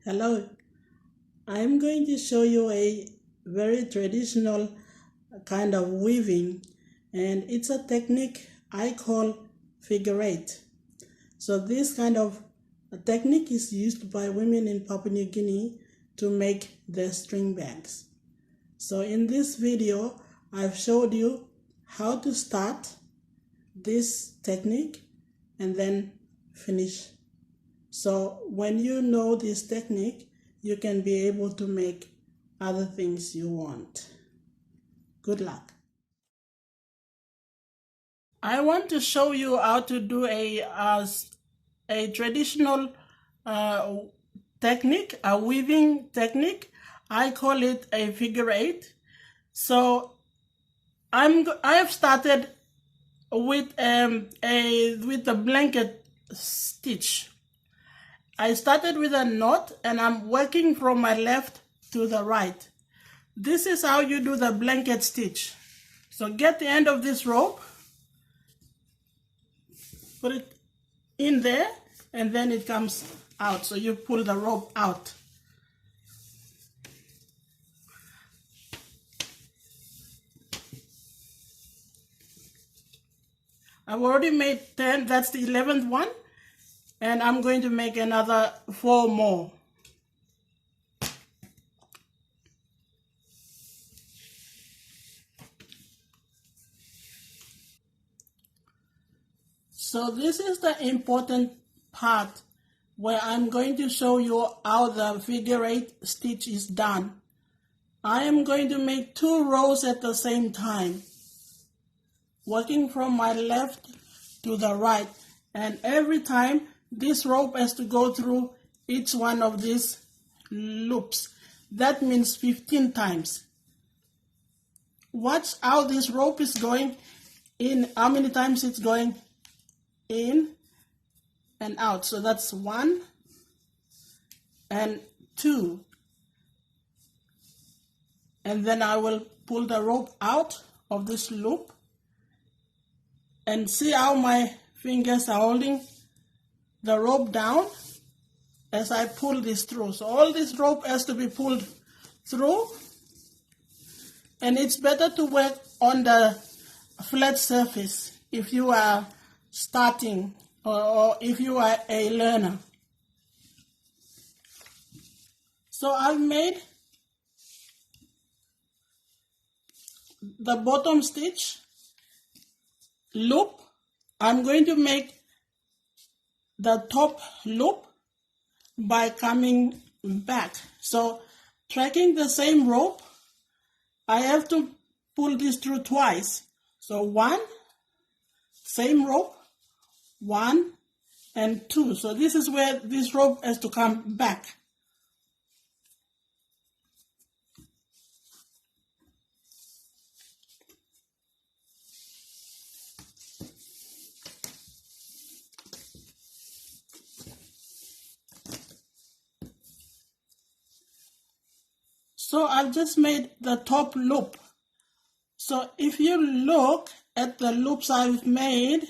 Hello, I'm going to show you a very traditional kind of weaving, and it's a technique I call figure eight. So this kind of technique is used by women in Papua New Guinea to make their string bags. So in this video, I've showed you how to start this technique and then finish. So when you know this technique, you can be able to make other things you want. Good luck. I want to show you how to do a traditional technique, a weaving technique. I call it a figure eight. So I have started with the blanket stitch. I started with a knot and I'm working from my left to the right. This is how you do the blanket stitch. So get the end of this rope, put it in there, and then it comes out. So you pull the rope out. I've already made 10, that's the 11th one. And I'm going to make another 4 more. So this is the important part where I'm going to show you how the figure eight stitch is done. I am going to make 2 rows at the same time, working from my left to the right, and every time this rope has to go through each one of these loops. That means 15 times. Watch how this rope is going in, how many times it's going in and out. So that's 1 and 2. And then I will pull the rope out of this loop and see how my fingers are holding the rope down as I pull this through. So all this rope has to be pulled through, and it's better to work on the flat surface if you are starting or if you are a learner. So I've made the bottom stitch loop. I'm going to make the top loop by coming back. So tracking the same rope, I have to pull this through twice. So 1, same rope, 1 and 2. So this is where this rope has to come back. So I've just made the top loop. So if you look at the loops I've made,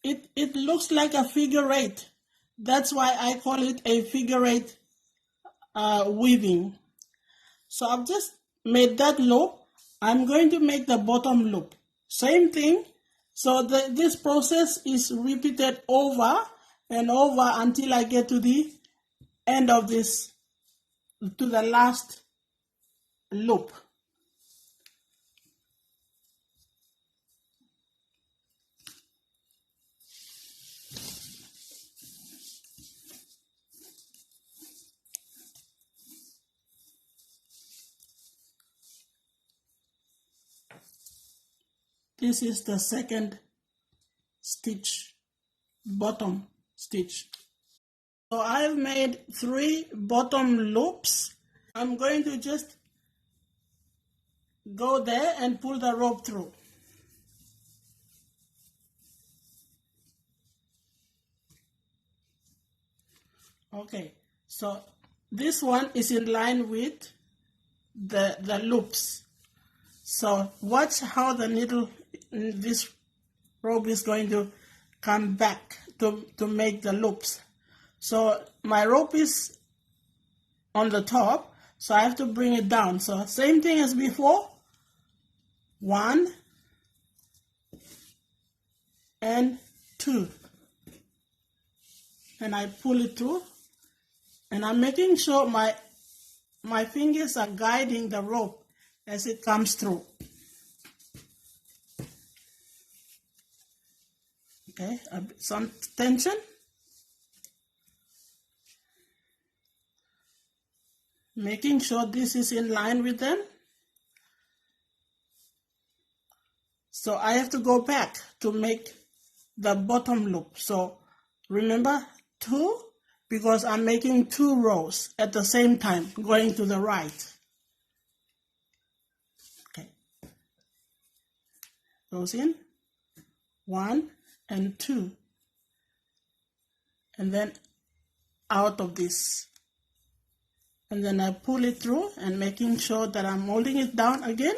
it looks like a figure eight. That's why I call it a figure eight weaving. So I've just made that loop. I'm going to make the bottom loop. Same thing. So this process is repeated over and over until I get to the end of this, to the last loop. This is the second stitch, bottom stitch. So I've made 3 bottom loops. I'm going to just go there and pull the rope through. Okay, so this one is in line with the loops. So watch how the needle, this rope is going to come back to make the loops. So my rope is on the top, so I have to bring it down. So same thing as before, 1 and 2, and I pull it through, and I'm making sure my fingers are guiding the rope as it comes through. Okay, some tension. Making sure this is in line with them. So I have to go back to make the bottom loop. So remember 2, because I'm making 2 rows at the same time going to the right. Okay, goes in 1 and 2, and then out of this, and then I pull it through and making sure that I'm holding it down again.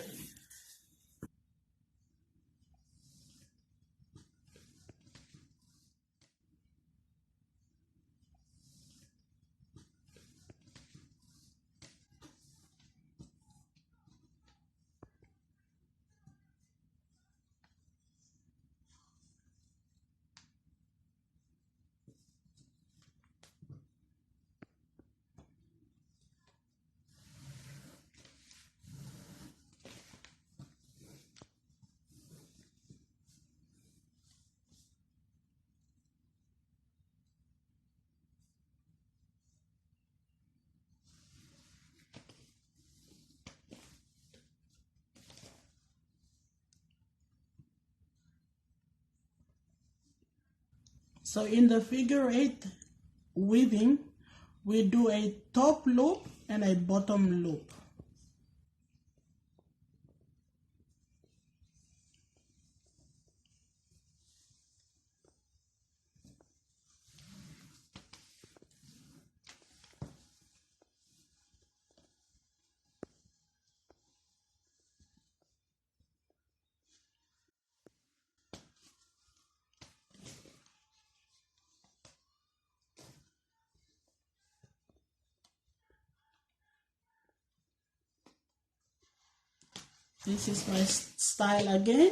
So in the figure 8 weaving, we do a top loop and a bottom loop. This is my style again.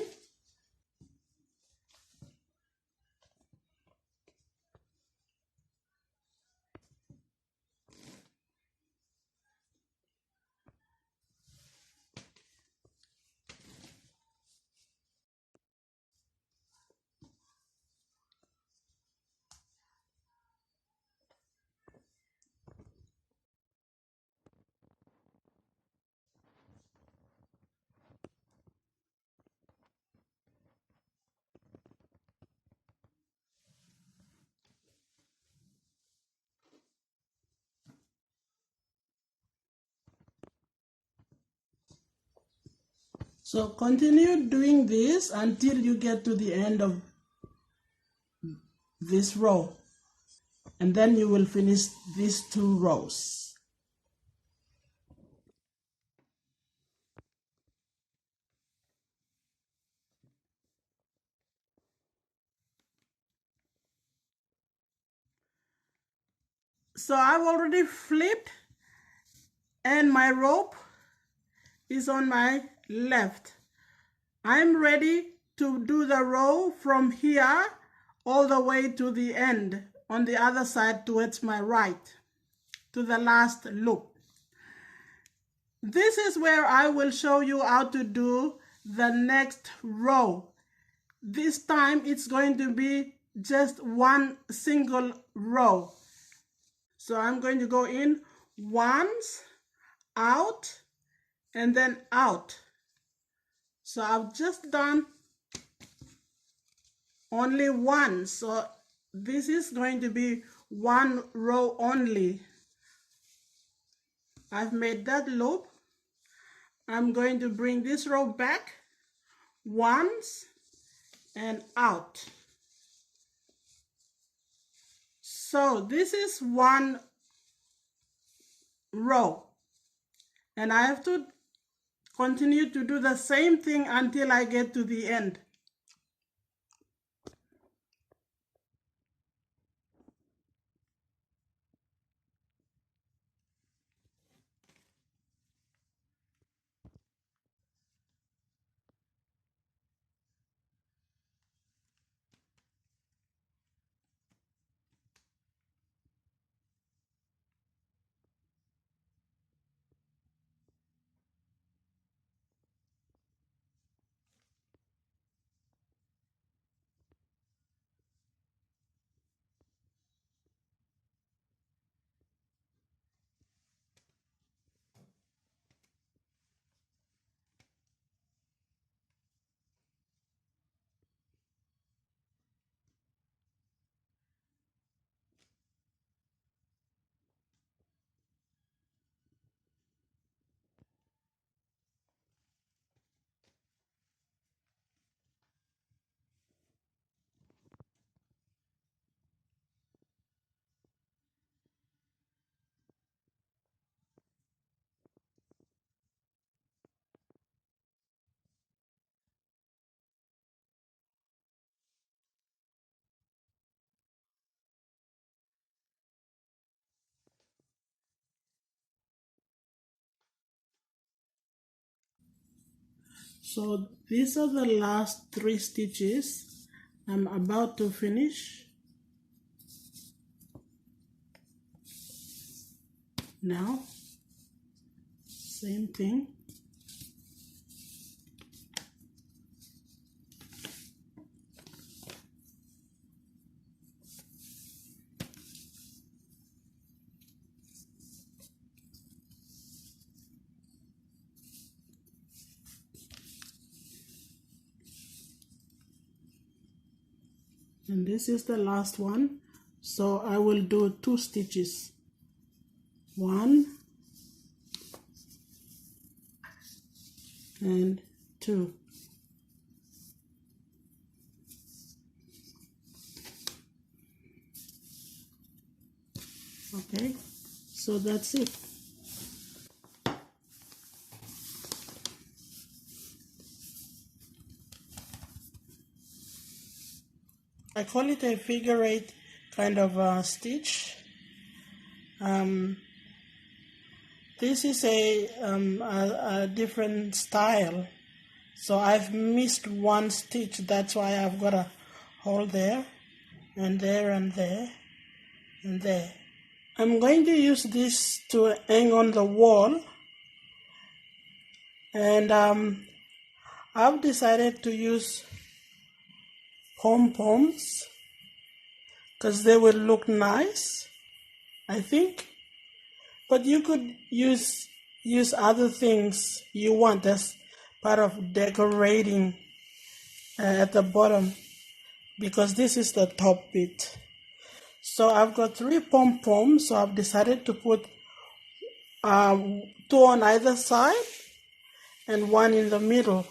So continue doing this until you get to the end of this row, and then you will finish these 2 rows. So I've already flipped, and my rope is on my left. I'm ready to do the row from here all the way to the end on the other side towards my right, to the last loop. This is where I will show you how to do the next row. This time it's going to be just one single row. So I'm going to go in once, out, and then out. So I've just done only one. So this is going to be one row only. I've made that loop. I'm going to bring this row back once and out. So this is one row, and I have to continue to do the same thing until I get to the end. So these are the last 3 stitches. I'm about to finish. Now, same thing. And this is the last one, so I will do 2 stitches. 1 and 2. Okay, so that's it. I call it a figure 8 kind of stitch. This is a different style, so I've missed 1 stitch. That's why I've got a hole there and there and there and there. I'm going to use this to hang on the wall, and I've decided to use pom-poms because they will look nice, I think. But you could use other things you want as part of decorating at the bottom, because this is the top bit. So I've got 3 pom-poms, so I've decided to put 2 on either side and 1 in the middle.